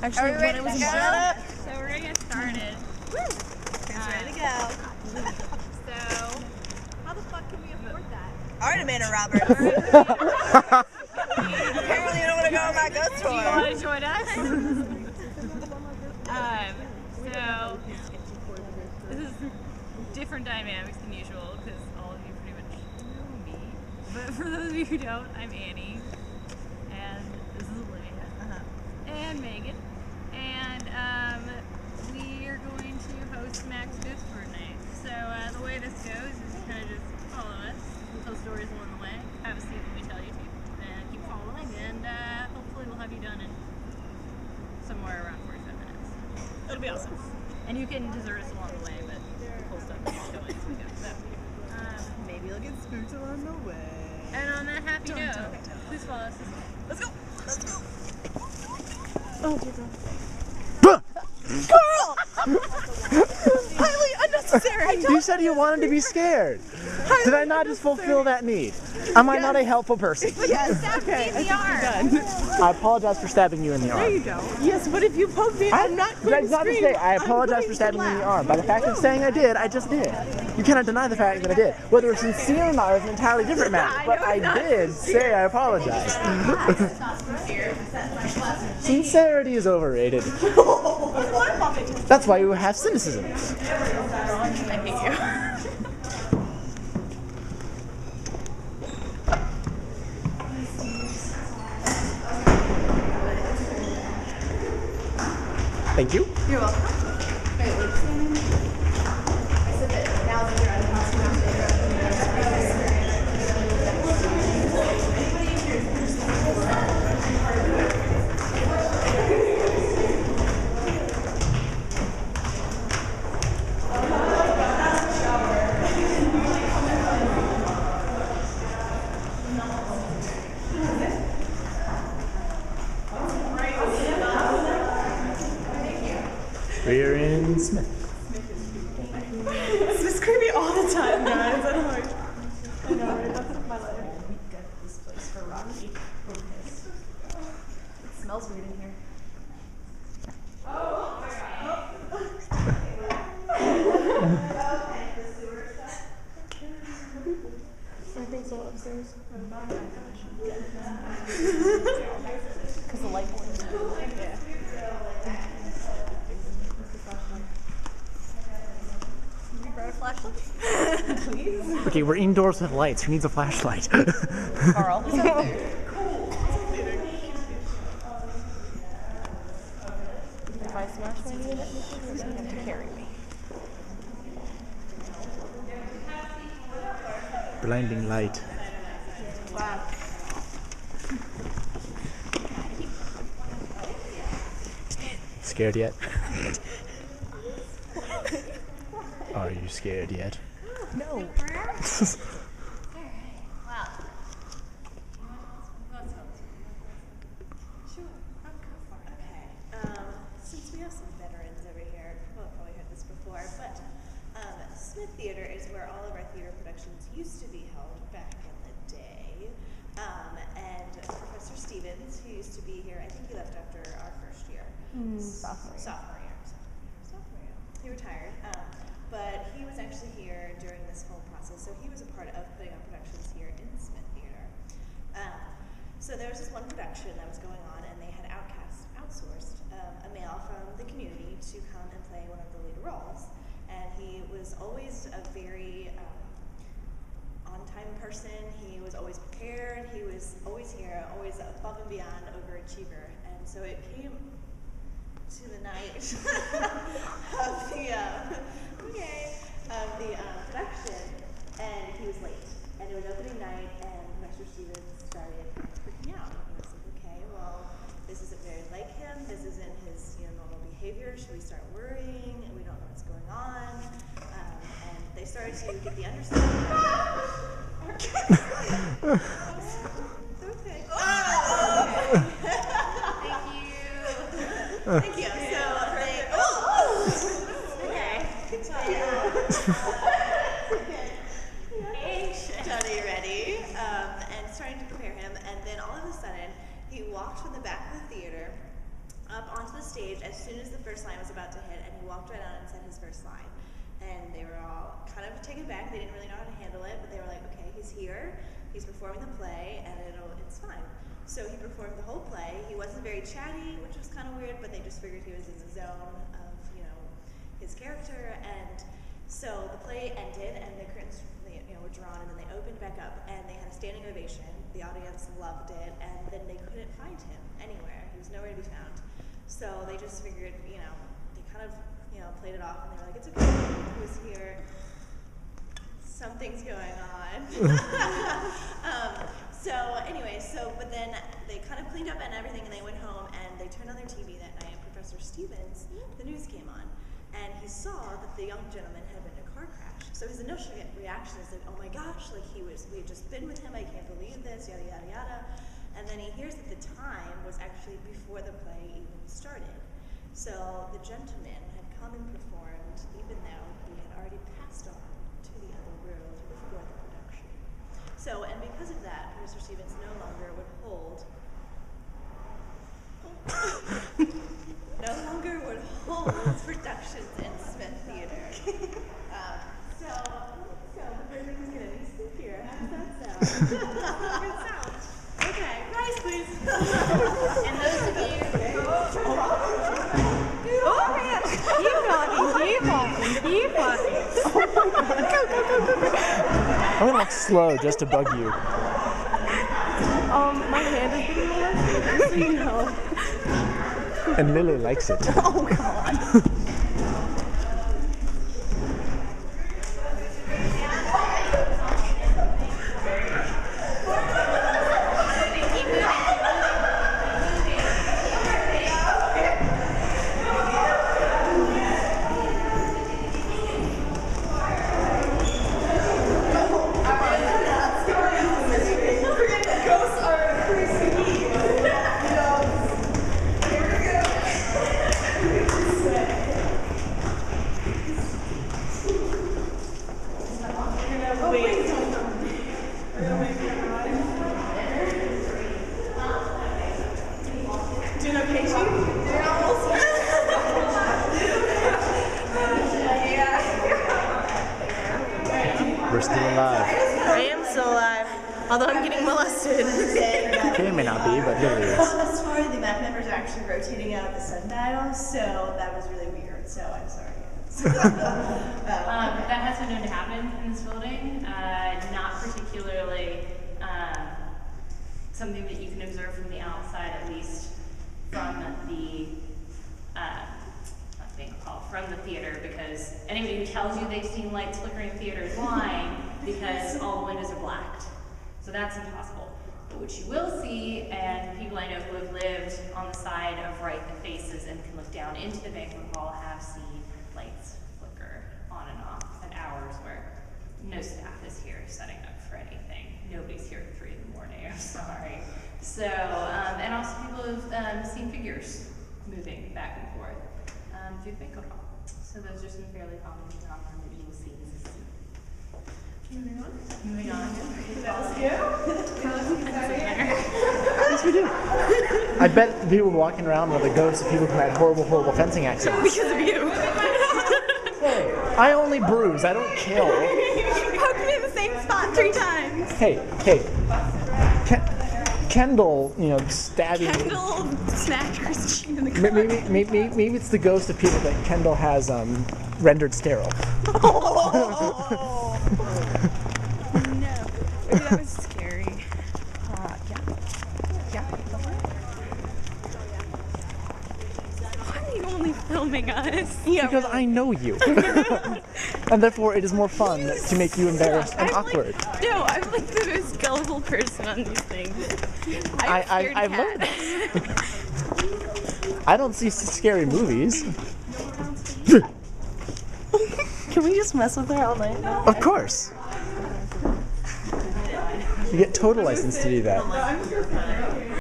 Actually, when it was Shut up. So we're gonna get started. It's ready to go. So, how the fuck can we afford that? Alright, Amanda Roberts. Apparently you don't want to go on my ghost tour. Do you want to join us? So, this is different dynamics than usual because all of you pretty much know me. But for those of you who don't, I'm Annie. And this is Olivia. And Megan. And we are going to host Max Ghost Tour night. So the way this goes is you kind of just follow us, tell stories along the way, have a seat when we tell you to, and keep following, and hopefully we'll have you done in somewhere around 45 minutes. It'll be awesome. And you can desert us along the way, but cool stuff is going as we go. So, Maybe you'll get spooked along the way. and on that happy note, please follow us. Let's go. Let's go. Oh, dear God. Girl! Highly unnecessary. You said you wanted to be scared. Did I not just fulfill that need? Am I not a helpful person? Yes. Okay. I think you're done. I apologize for stabbing you in the arm. No, you don't. Yes, but if you poke me, I'm not going That's to not to scream. say I apologize for stabbing you in the arm. By the fact of saying I did, I just did. You cannot deny the fact that I did. Whether it's sincere or not is an entirely different matter. But I did say I apologize. Sincerity is overrated. That's why you have cynicism. I hate you. Thank you. You're welcome. Alright, Luke's standing. I said that now that you're out of We're in Smith. This is creepy all the time, guys. I know, right? That's my life. We got this place for Rocky. It smells weird in here. I think so upstairs. Because the light went. Yeah. You brought a flashlight? Please? Okay, we're indoors with lights. Who needs a flashlight? Carl. Cool. If I smash my knee in it, you're going to have to carry me. Blinding light. Wow. Scared yet? Are you scared yet? No. Wow. Sure. Okay. Since we have some veterans over here, well, I've probably heard this before, but Smith Theater is where all of our theater productions used to be held back in the day. And Professor Stevens, who used to be here, I think he left after our first year. Sophomore year. He retired. But he was actually here during this whole process, so he was a part of putting on productions here in Smith Theater. So there was this one production that was going on, and they had outsourced a male from the community to come and play one of the lead roles. And he was always a very on-time person. He was always prepared. He was always here, always above and beyond overachiever. And so it came to the night of the production, and he was late. And it was opening night, and Mr. Stevens started freaking out. He was like, okay, well, this isn't very like him. This isn't his normal behavior. Should we start worrying? And we don't know what's going on. And they started to get the understanding. Okay. Thank you. So they. Okay. Johnny ready, and starting to prepare him, and then all of a sudden he walked from the back of the theater up onto the stage as soon as the first line was about to hit, and he walked right out and said his first line. And they were all kind of taken back. They didn't really know how to handle it, but they were like, okay, he's here, he's performing the play, and it's fine. So he performed the whole play. He wasn't very chatty, which was kind of weird, but they just figured he was in the zone of, his character. And so the play ended, and the curtains were drawn, and then they opened back up, and they had a standing ovation. The audience loved it, and then they couldn't find him anywhere. He was nowhere to be found. So they just figured, they kind of, played it off, and they were like, it's okay, he was here. Something's going on. But then they kind of cleaned up and everything, and they went home, and they turned on their TV that night, and Professor Stevens, the news came on, and he saw that the young gentleman had been in a car crash. So his initial reaction is like, oh my gosh, we had just been with him, I can't believe this, yada, yada, yada. And then he hears that the time was actually before the play even started. So the gentleman had come and performed, even though he had already passed on to the other world before the production. So, and because of that, Professor Stevens no longer would hold productions in Smith Theater. So the version is going to be sleepier. How does that sound? Good sound. Okay, rise please. And those of you Keep walking. I'm gonna look slow just to bug you. My hand is getting molested, so you know. And Lily likes it. Oh God. We're still alive. I am still alive, although I'm getting molested. Kay may not be, but Lily is. As far as the back members are actually rotating out of the sundial, so that was really weird, so I'm sorry. that has been known to happen in this building. Not particularly something that you can observe from the outside, at least from the from the theater, because anybody who tells you they've seen lights flickering in theater is lying, because all the windows are blacked. So that's impossible. But what you will see, and people I know who have lived on the side of right that faces and can look down into the banquet hall have seen lights flicker on and off at hours where no staff is here setting up for anything. Nobody's here at 3 in the morning, I'm sorry. So, and also people have seen figures moving back and forth through the banquet hall. So those are some fairly common phenomena that you will see in this scene. Moving on. That was you? Yes, we do. I bet the people walking around are the ghosts of people who had horrible, horrible fencing accidents. Because of you. Hey, I only bruise, I don't kill. You poked me in the same spot 3 times. Hey. Kendall, stabbing. Kendall smacked Christine in the car. Maybe it's the ghost of people that Kendall has rendered sterile. Oh, no. Maybe that was scary. Yeah. Why are you only filming us? Yeah, Because I know you. And therefore it is more fun to make you embarrassed and awkward. I'm like the most gullible person on these things. I've learned this. I don't see scary movies. Can we just mess with her all night now? Of course. You get total license to do that.